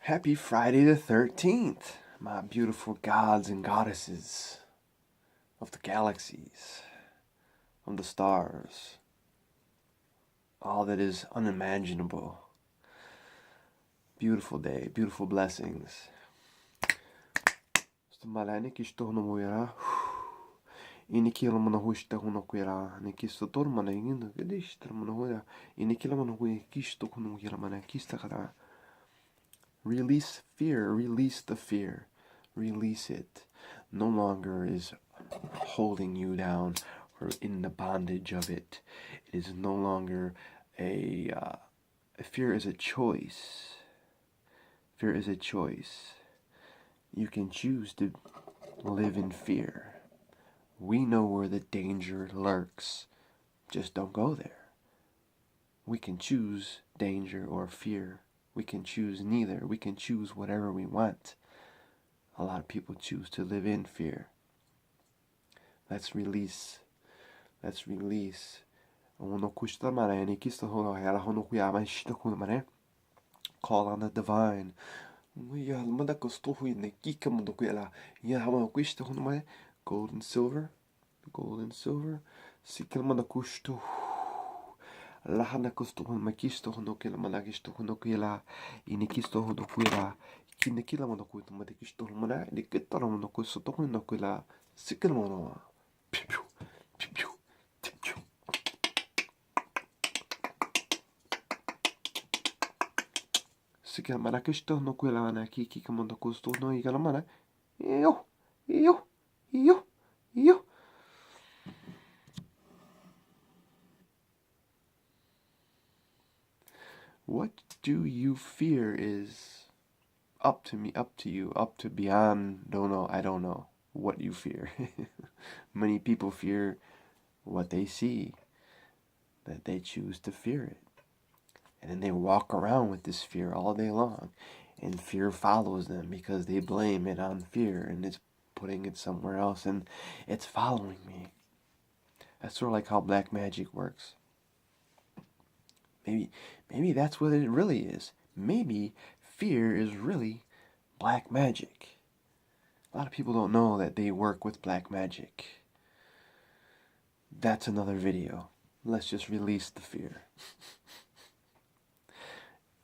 Happy Friday the 13th, my beautiful gods and goddesses of the galaxies, of the stars, all that is unimaginable. Beautiful day, beautiful blessings. Inikila mana huista huno kuira, nikisto tormana ingin gedistra mana huya, inikila mana huya kisto huno kuira mana kista kara. Release fear, release the fear, release it. No longer is holding you down or in the bondage of it. It is no longer a fear is a choice. Fear is a choice. You can choose to live in fear. We know where the danger lurks. Just don't go there. We can choose danger or fear. We can choose neither. We can choose whatever we want. A lot of people choose to live in fear. Let's release. Let's release. Call on the divine. Gold and silver. Gold and silver. Lahana kusto makisto hono kila malakisto hono kila inikisto hono kila kinekila mono kuito matikisto mona nikitara mono kusto hono kila sikil mono piu piu piu. Sikil malakisto hono kila mana kiki kamono kusto no igala mana yo yo yo yo. What do you fear is up to me, up to you, up to beyond, I don't know what you fear. Many people fear what they see, that they choose to fear it. And then they walk around with this fear all day long. And fear follows them because they blame it on fear and it's putting it somewhere else and it's following me. That's sort of like how black magic works. Maybe that's what it really is. Maybe fear is really black magic. A lot of people don't know that they work with black magic. That's another video. Let's just release the fear.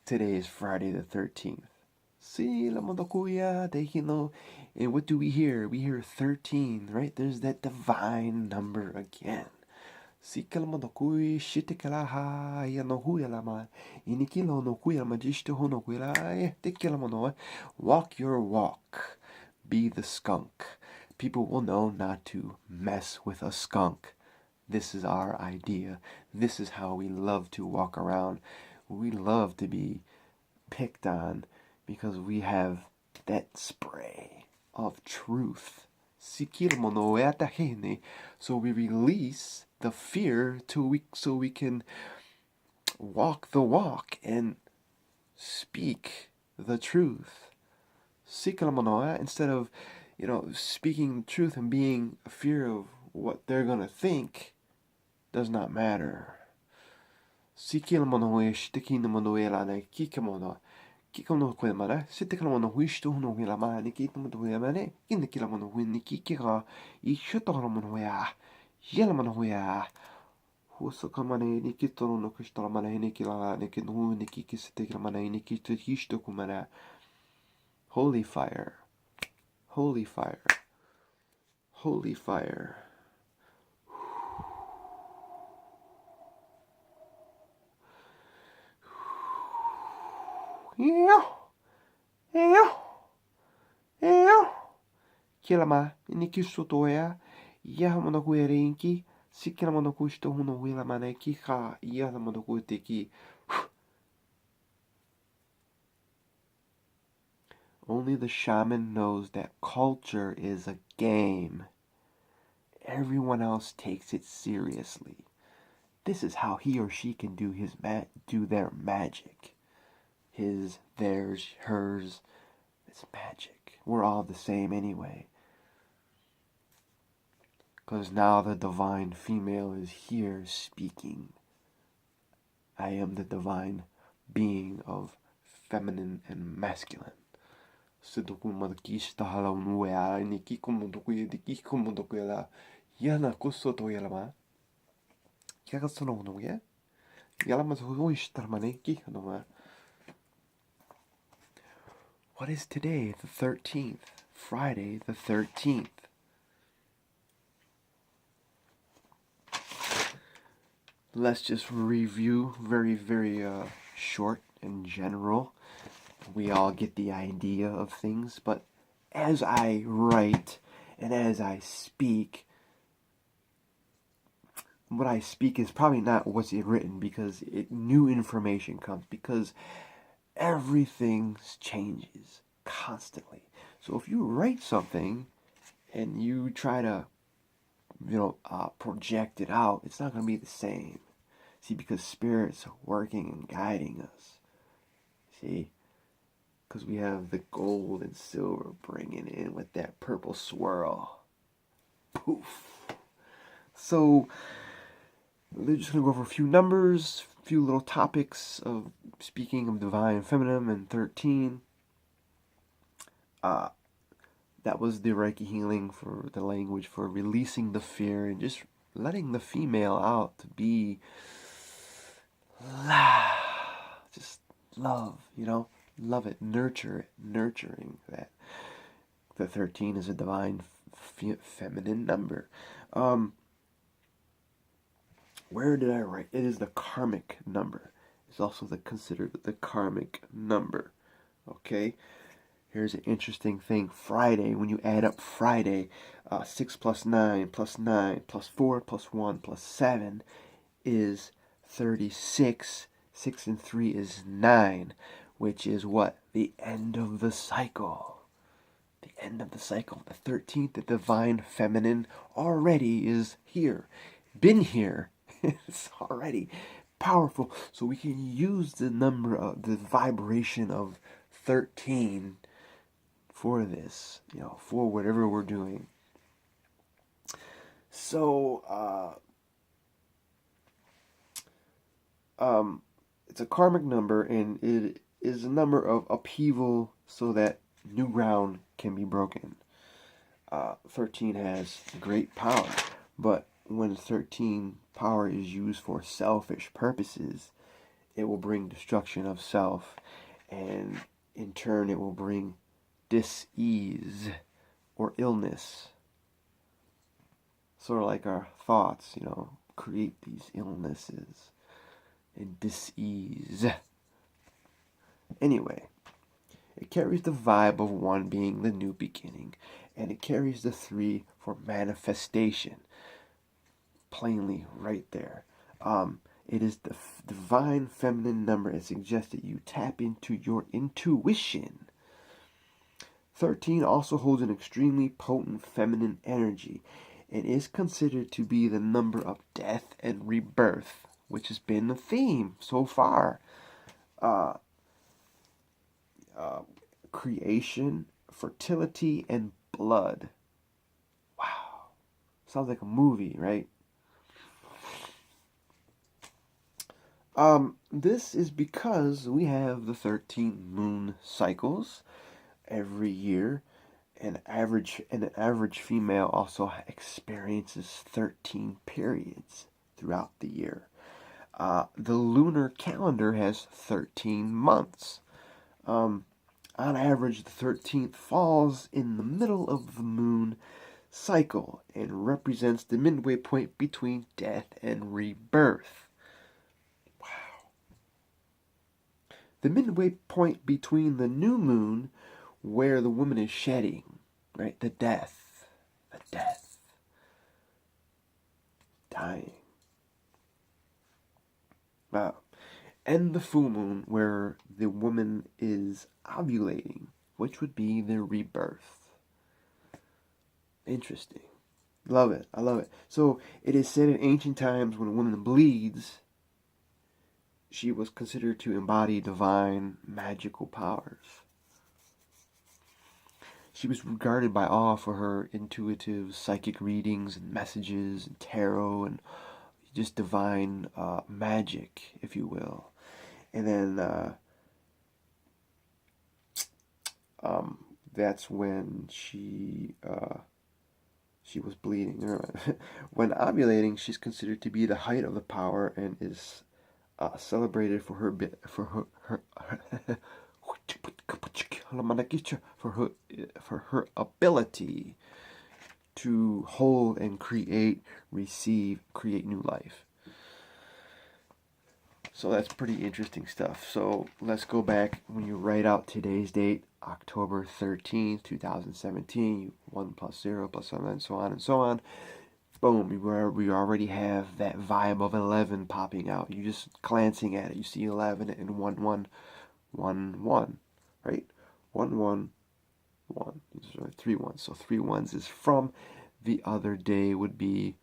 Today is Friday the 13th. And what do we hear? We hear 13, right? There's that divine number again. Walk your walk. Be the skunk. People will know not to mess with a skunk. This is our idea. This is how we love to walk around. We love to be picked on because we have that spray of truth. So we release the fear so we can walk the walk and speak the truth. Instead of, speaking the truth and being a fear of what they're gonna think, does not matter. Kikono kwemara, sitekala no wisto no hilama, nikito mo yamane, indikila mo win nikika, ishotomo ya, yelamano ya. Husokamane nikito no kustolamana nikila, nikinu nikiki sitekala nikito histo kumana. Holy fire, holy fire, holy fire. Kilama, inikisotoya, yahamano kuerinki, sikilamano kusto huno wilamane kika, yahamano kuitiki. Only the shaman knows that culture is a game. Everyone else takes it seriously. This is how he or she can do their magic. His, theirs, hers. It's magic. We're all the same anyway. Because now the divine female is here speaking. I am the divine being of feminine and masculine. Sudokumadakishtahalaunuea, nikikomodokuya, yana kusoto yalama. Yagasononuya, yalamasuishtarmaneki hanoma. What is today? The 13th. Friday the 13th. Let's just review very short and general. We all get the idea of things, but as I write and as I speak, what I speak is probably not what's written, because new information comes, because everything changes constantly. So if you write something and you try to project it out, it's not going to be the same. See, because Spirit's working and guiding us. See, because we have the gold and silver bringing in with that purple swirl. Poof. So, we're just going to go over a few numbers, a few little topics of speaking of divine feminine and 13. That was the Reiki healing for the language for releasing the fear and just letting the female out to be just love, love it, nurture it, nurturing that. The 13 is a divine feminine number. Where did I write? It is the karmic number. It's also considered the karmic number. Okay? Here's an interesting thing. Friday, when you add up Friday, 6 plus 9 plus 9 plus 4 plus 1 plus 7 is 36. 6 and 3 is 9, which is what? The end of the cycle. The end of the cycle. The 13th, the divine feminine, already is here. Been here. It's already powerful. So we can use the number of the vibration of 13 for this, for whatever we're doing. So, it's a karmic number, and it is a number of upheaval so that new ground can be broken. 13 has great power, but when 13 power is used for selfish purposes, it will bring destruction of self, and in turn it will bring dis-ease or illness. Sort of like our thoughts, create these illnesses and dis-ease. Anyway, it carries the vibe of 1 being the new beginning, and it carries the 3 for manifestation. Plainly right there. It is the divine feminine number. It suggests that you tap into your intuition. 13 also holds an extremely potent feminine energy and is considered to be the number of death and rebirth, which has been the theme so far. Creation, fertility, and blood. Wow. Sounds like a movie, right? This is because we have the 13 moon cycles every year. An average female also experiences 13 periods throughout the year. The lunar calendar has 13 months. On average, the 13th falls in the middle of the moon cycle and represents the midway point between death and rebirth. Wow. The midway point between the new moon, where the woman is shedding, right? The death, dying. And the full moon, where the woman is ovulating, which would be the rebirth. Interesting. Love it. I love it. So it is said in ancient times when a woman bleeds, she was considered to embody divine magical powers. She was regarded by all for her intuitive psychic readings and messages and tarot and just divine magic, if you will. And then That's when she was bleeding. When ovulating, she's considered to be the height of the power and is celebrated for her for her ability to hold and create new life. So that's pretty interesting stuff. So let's go back. When you write out today's date, October 13th, 2017, 1 plus 0 plus 1, and so on and so on. Boom, we already have that vibe of 11 popping out. You just glancing at it, you see 11 and 1, 1, 1, 1, right? 1, 1, 1. These are 3 ones. So 3 ones is from the other day would be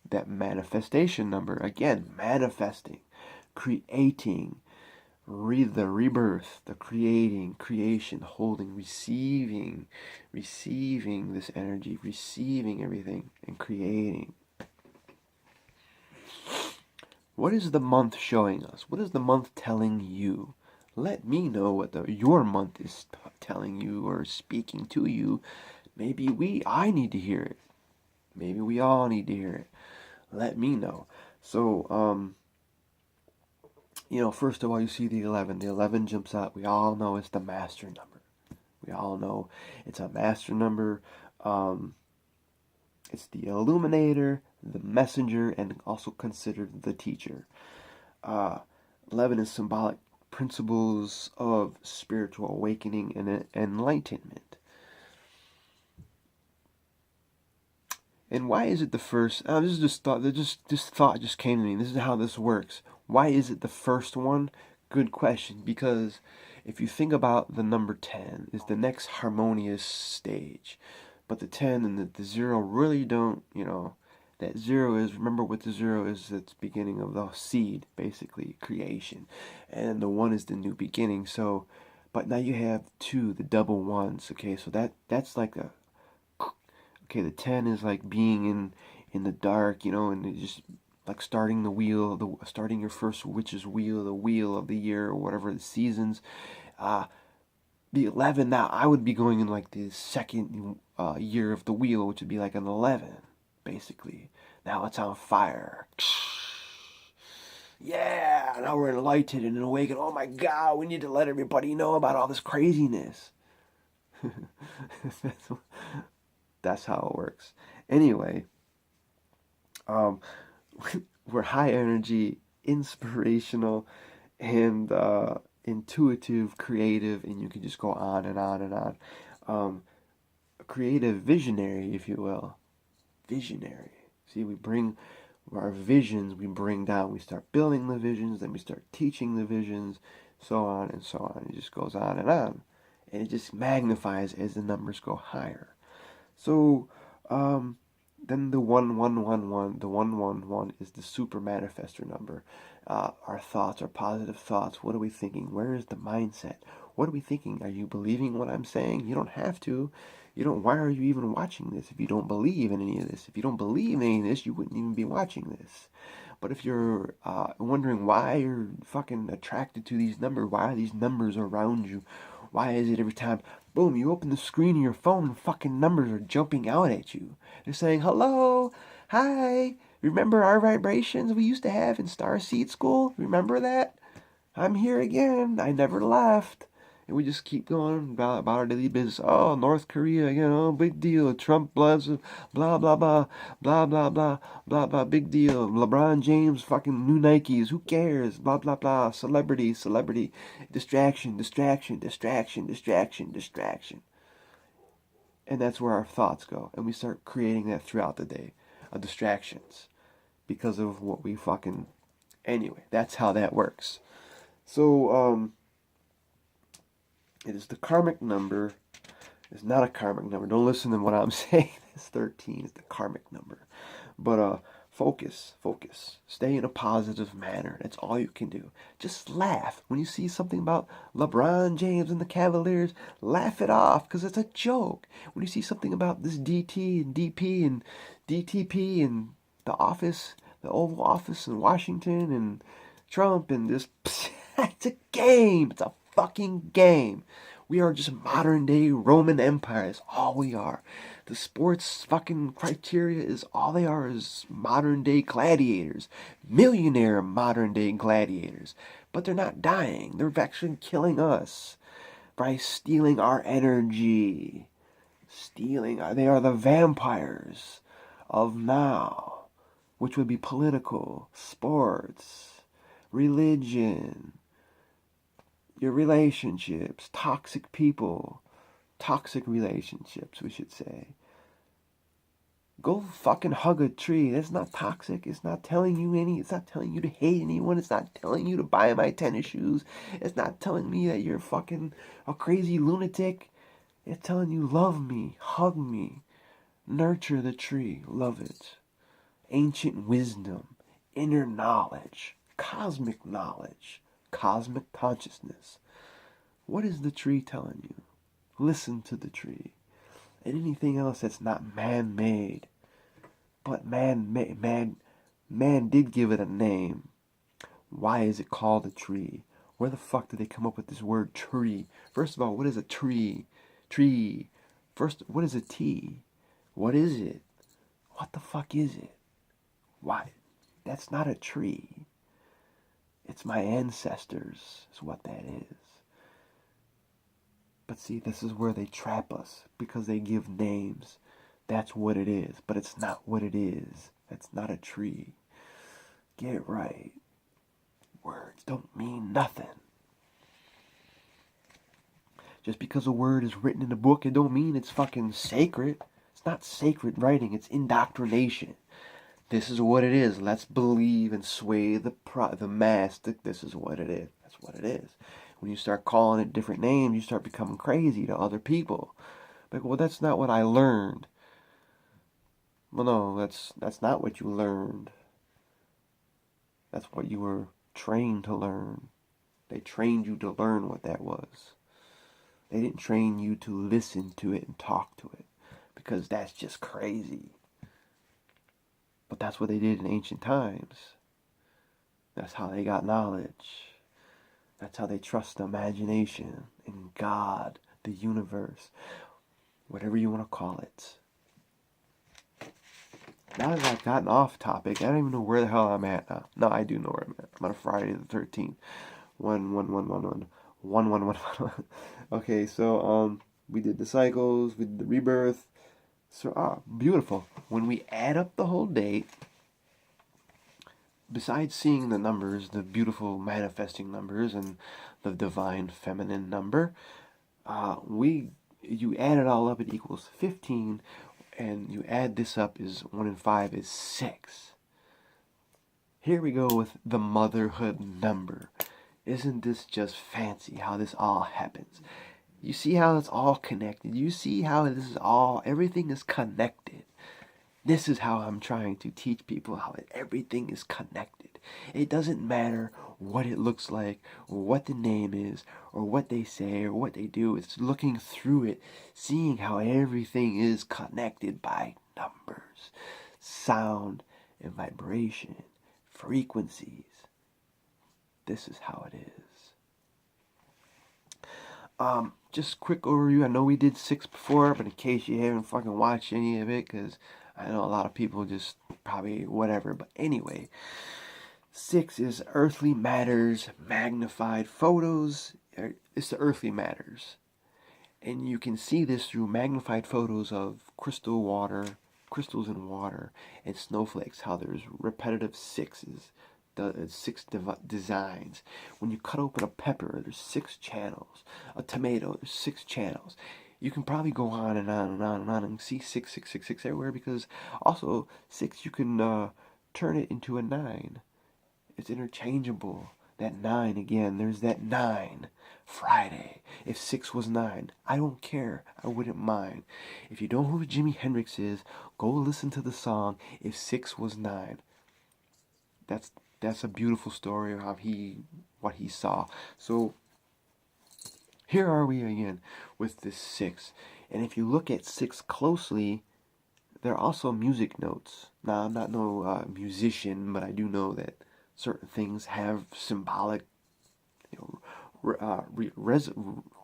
that manifestation number. Again, manifesting, creating, the rebirth, the creation, holding, receiving this energy, receiving everything, and creating. What is the month showing us? What is the month telling you? Let me know what your month is telling you or speaking to you. Maybe I need to hear it. Maybe we all need to hear it. Let me know. So, first of all, you see the 11. The 11 jumps out. We all know it's the master number. We all know it's a master number. It's the illuminator, the messenger, and also considered the teacher. 11 is symbolic principles of spiritual awakening and enlightenment. And why is it the first? This is just thought. This thought just came to me. This is how this works. Why is it the first one? Good question. Because if you think about the number 10, is the next harmonious stage, but the 10 and the 0 really don't. That 0 is, remember what the 0 is, it's beginning of the seed, basically, creation. And the 1 is the new beginning. So, but now you have 2, the double ones, okay? So that's like the 10 is like being in the dark, and it just like starting the wheel, starting your first witch's wheel, the wheel of the year, or whatever, the seasons. The 11, now I would be going in like the second year of the wheel, which would be like an 11. Basically. Now it's on fire. Yeah, now we're enlightened and awakened. Oh my God, we need to let everybody know about all this craziness. That's how it works. Anyway, we're high energy, inspirational, and intuitive, creative, and you can just go on and on and on. Creative visionary, if you will. Visionary. See, we bring our visions, we bring down, we start building the visions, then we start teaching the visions, so on and so on. It just goes on. And it just magnifies as the numbers go higher. So, then the 1111, the 111 is the super manifestor number. Our thoughts, our positive thoughts. What are we thinking? Where is the mindset? What are we thinking? Are you believing what I'm saying? You don't have to. Why are you even watching this if you don't believe in any of this? If you don't believe in any of this, you wouldn't even be watching this. But if you're wondering why you're fucking attracted to these numbers, why are these numbers around you? Why is it every time, boom, you open the screen of your phone and fucking numbers are jumping out at you? They're saying, hello, hi, remember our vibrations we used to have in Starseed School? Remember that? I'm here again. I never left. And we just keep going about our daily business. Oh, North Korea, big deal. Trump bloods, blah, blah, blah, blah, blah, blah, blah, blah, big deal. LeBron James, fucking new Nikes, who cares? Blah, blah, blah. Celebrity, distraction, distraction, distraction, distraction, distraction. And that's where our thoughts go. And we start creating that throughout the day, distractions, because of what we fucking... Anyway, that's how that works. So, it is the karmic number. It's not a karmic number. Don't listen to what I'm saying. It's 13. It's the karmic number. But focus. Stay in a positive manner. That's all you can do. Just laugh. When you see something about LeBron James and the Cavaliers, laugh it off because it's a joke. When you see something about this DT and DP and DTP and the office, the Oval Office in Washington and Trump and this... It's a game. It's a fucking game. We are just modern day Roman Empire. That's all we are. The sports fucking criteria is all they are is modern day gladiators. Millionaire modern day gladiators. But they're not dying. They're actually killing us by stealing our energy. They are the vampires of now, which would be political, sports, religion, your relationships, toxic people, toxic relationships, we should say. Go fucking hug a tree. That's not toxic. It's not telling you to hate anyone. It's not telling you to buy my tennis shoes. It's not telling me that you're fucking a crazy lunatic. It's telling you love me, hug me, nurture the tree, love it. Ancient wisdom, inner knowledge, cosmic consciousness. What is the tree telling you? Listen to the tree. And anything else that's not man-made. But man did give it a name. Why is it called a tree? Where the fuck did they come up with this word tree? First of all, what is a tree? Tree. First, what is a T? What is it? What the fuck is it? Why? That's not a tree. It's my ancestors, is what that is. But see, this is where they trap us, because they give names. That's what it is, but it's not what it is. That's not a tree. Get it right. Words don't mean nothing. Just because a word is written in a book, it don't mean it's fucking sacred. It's not sacred writing, it's indoctrination. This is what it is. Let's believe and sway the mass that this is what it is. That's what it is. When you start calling it different names, you start becoming crazy to other people. Like, well, that's not what I learned. Well, no, that's not what you learned. That's what you were trained to learn. They trained you to learn what that was. They didn't train you to listen to it and talk to it, because that's just crazy. But that's what they did in ancient times. That's how they got knowledge. That's how they trust the imagination in God, the universe, whatever you want to call it. Now that I've gotten off topic, I don't even know where the hell I'm at now. No, I do know where I'm at. I'm on a Friday the 13th. 1. Okay, so we did the cycles, we did the rebirth. So beautiful. When we add up the whole date, besides seeing the numbers, the beautiful manifesting numbers and the divine feminine number, you add it all up, it equals 15, and you add this up, is 1 and 5 is 6. Here we go with the motherhood number. Isn't this just fancy how this all happens? You see how it's all connected. You see how everything is connected. This is how I'm trying to teach people how everything is connected. It doesn't matter what it looks like, or what the name is, or what they say, or what they do. It's looking through it, seeing how everything is connected by numbers, sound, and vibration, frequencies. This is how it is. Just quick overview. I know we did 6 before, but in case you haven't fucking watched any of it, because I know a lot of people just probably whatever. But anyway, 6 is earthly matters, magnified photos. It's the earthly matters. And you can see this through magnified photos of crystals in water, and snowflakes, how there's repetitive 6s. The 6 designs. When you cut open a pepper, there's 6 channels. A tomato, there's 6 channels. You can probably go on and on and on and on and see 6, 6, 6, 6 everywhere, because also 6 you can turn it into a 9. It's interchangeable. That 9 again, there's that 9. Friday. If 6 was 9, I don't care. I wouldn't mind. If you don't know who Jimi Hendrix is, go listen to the song If 6 Was 9. That's a beautiful story of what he saw. So here are we again with this 6. And if you look at 6 closely, there are also music notes. Now, I'm not no musician, but I do know that certain things have symbolic,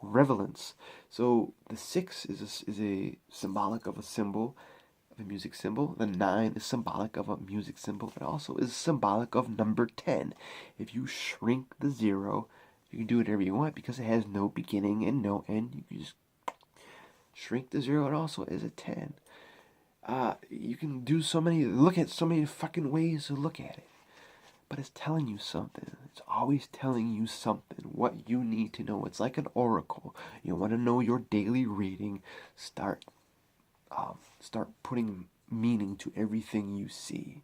relevance. So the 6 is a symbolic of a symbol, of a music symbol. The 9 is symbolic of a music symbol. It also is symbolic of number 10. If you shrink the 0, you can do whatever you want because it has no beginning and no end. You can just shrink the 0. It also is a 10. You can do look at so many fucking ways to look at it. But it's telling you something. It's always telling you something, what you need to know. It's like an oracle. You want to know your daily reading. Start putting meaning to everything you see.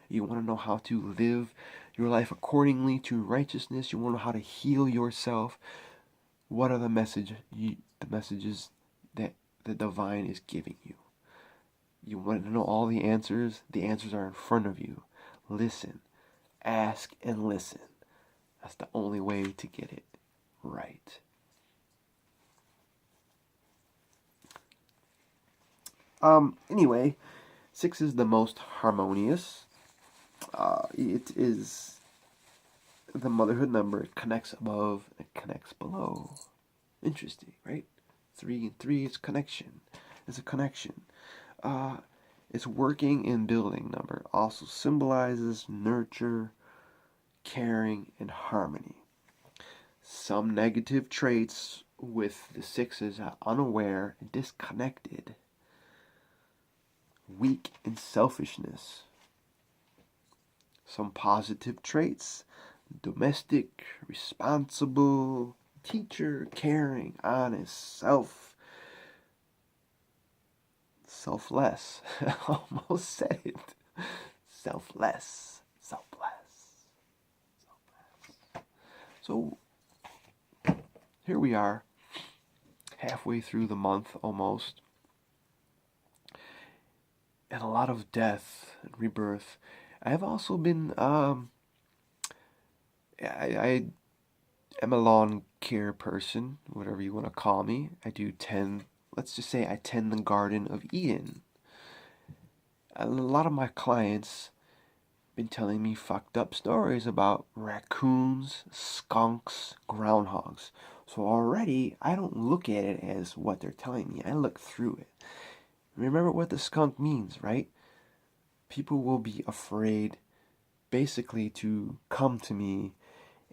You want to know how to live your life accordingly to righteousness. You want to know how to heal yourself. What are the messages that the divine is giving you? You want to know all the answers? The answers are in front of you. Listen. Ask and listen. That's the only way to get it right. Anyway, 6 is the most harmonious. It is the motherhood number. It connects above, it connects below. Interesting, right? 3 and 3 is connection. It's a connection. It's working and building number. Also symbolizes nurture, caring, and harmony. Some negative traits with the 6s are unaware, disconnected, weak, and selfishness. Some positive traits: domestic, responsible, teacher, caring, honest, selfless. Almost said it. Selfless. So, here we are, halfway through the month almost, and a lot of death and rebirth. I have also been, I am a lawn care person, whatever you want to call me. Let's just say I tend the Garden of Eden. And a lot of my clients been telling me fucked up stories about raccoons, skunks, groundhogs. So already, I don't look at it as what they're telling me. I look through it. Remember what the skunk means, right? People will be afraid, basically, to come to me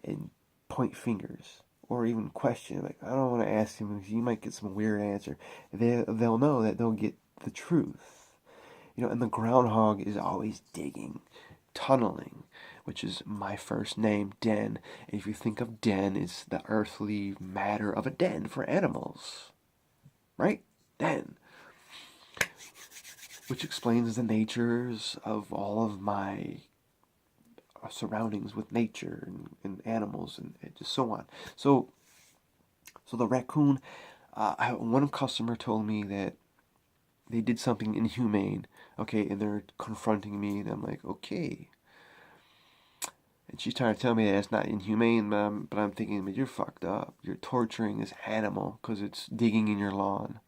and point fingers or even question. Like, I don't want to ask him because you might get some weird answer. They'll know that they'll get the truth. And the groundhog is always digging, tunneling, which is my first name, Den. And if you think of den, it's the earthly matter of a den for animals. Right? Den. Which explains the natures of all of my surroundings with nature and animals and just so on. So the raccoon, one customer told me that they did something inhumane, okay, and they're confronting me, and I'm like, okay. And she's trying to tell me that it's not inhumane, but I'm thinking, but you're fucked up. You're torturing this animal because it's digging in your lawn.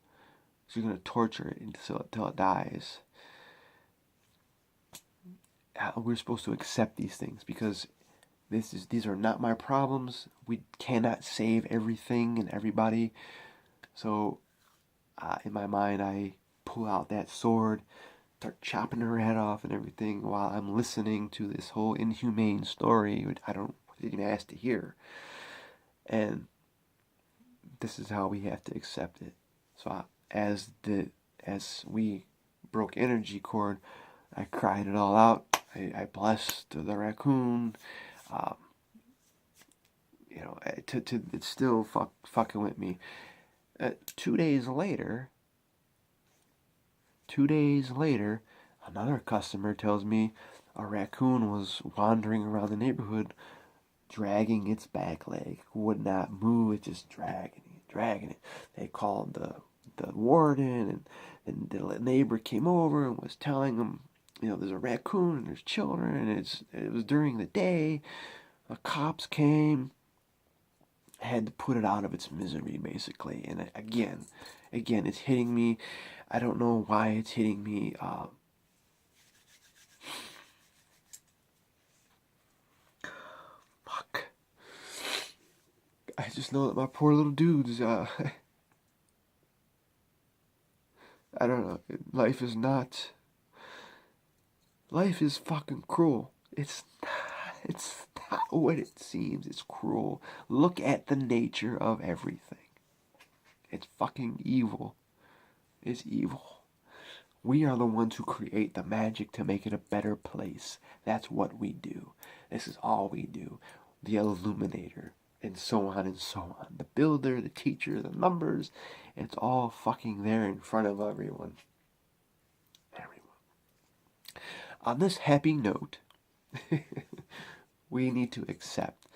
So you're going to torture it until it dies. We're supposed to accept these things because these are not my problems. We cannot save everything and everybody. So in my mind, I pull out that sword, start chopping her head off and everything while I'm listening to this whole inhumane story which I didn't even ask to hear. And this is how we have to accept it. So as we broke energy cord, I cried it all out. I blessed the raccoon. It's still fucking with me. 2 days later, another customer tells me a raccoon was wandering around the neighborhood, dragging its back leg, would not move. It just dragging it. They called the warden, and the neighbor came over and was telling them, there's a raccoon and there's children, and it was during the day. The cops came, had to put it out of its misery, basically. And again, it's hitting me. I don't know why it's hitting me. Fuck. I just know that my poor little dudes, I don't know. Life is fucking cruel. It's not what it seems. It's cruel. Look at the nature of everything. It's fucking evil. It's evil. We are the ones who create the magic to make it a better place. That's what we do. This is all we do. The illuminator, and so on and so on. The builder, the teacher, the numbers. It's all fucking there in front of everyone. On this happy note, we need to accept.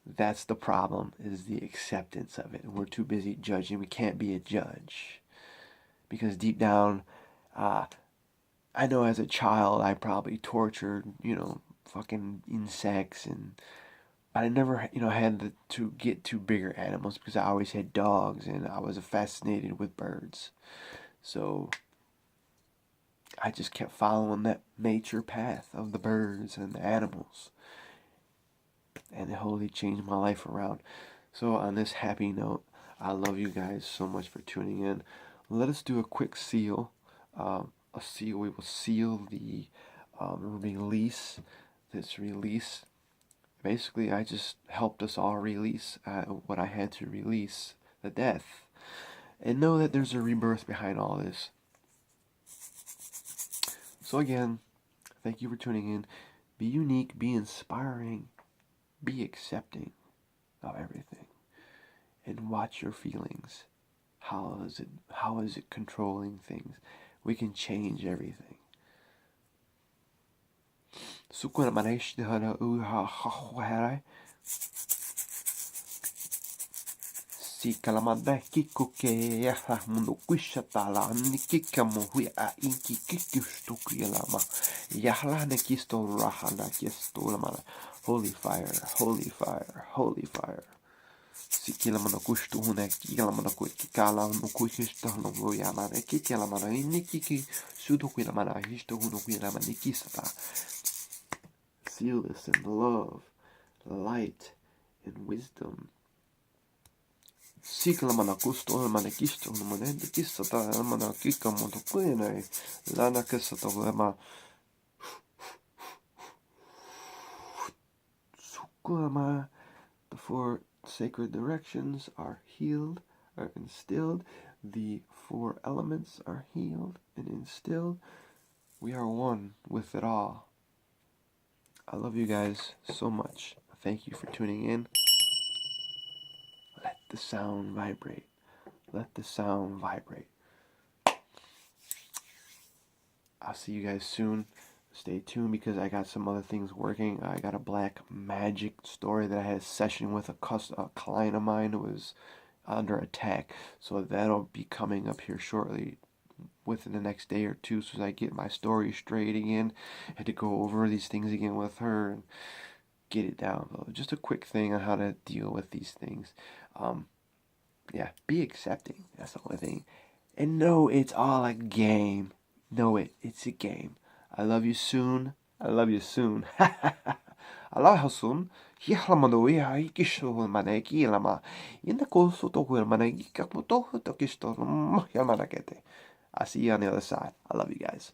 That's the problem, is the acceptance of it. We're too busy judging. We can't be a judge. Because deep down, I know as a child I probably tortured, fucking insects, but I never, had to get to bigger animals because I always had dogs and I was fascinated with birds. So I just kept following that nature path of the birds and the animals. And it wholly changed my life around. So on this happy note, I love you guys so much for tuning in. Let us do a quick seal. We will seal the release. This release. Basically, I just helped us all release what I had to release, the death. And know that there's a rebirth behind all this. So again, thank you for tuning in. Be unique, be inspiring, be accepting of everything. And watch your feelings. How is it controlling things? We can change everything. Sukuna manesh hana uha hahuarai. Si kalamanda kikuke ya mundo kwisha tala nikika mohui a inki kikustuku yalama. Yahla nekisto rahana kisto lamana. Holy fire, holy fire, holy fire. Si kilamana kushtu hune kilamana kikala no kushtu no yamana kilamana nikiki sudoku yamana histo huno yamana nikisata. Seal this in love, light, and wisdom. Siklamana kusto mana kisto no mana kisata mana kikamoto kuene lana kisata lema sukulama. The four sacred directions are healed, are instilled. The four elements are healed and instilled. We are one with it all. I love you guys so much. Thank you for tuning in. Let the sound vibrate. Let the sound vibrate. I'll see you guys soon. Stay tuned because I got some other things working. I got a black magic story that I had a session with a client of mine who was under attack. So that'll be coming up here shortly within the next day or two, so as I get my story straight again. I had to go over these things again with her and get it down. Just a quick thing on how to deal with these things. Yeah, be accepting. That's the only thing. And know it's all a game. Know it's a game. I love you soon. I love you soon. Allah soon. Hihamado ya ikisho maneki lama. In the course of maneki kaputo to kisto yamanakete. I'll see you on the other side. I love you guys.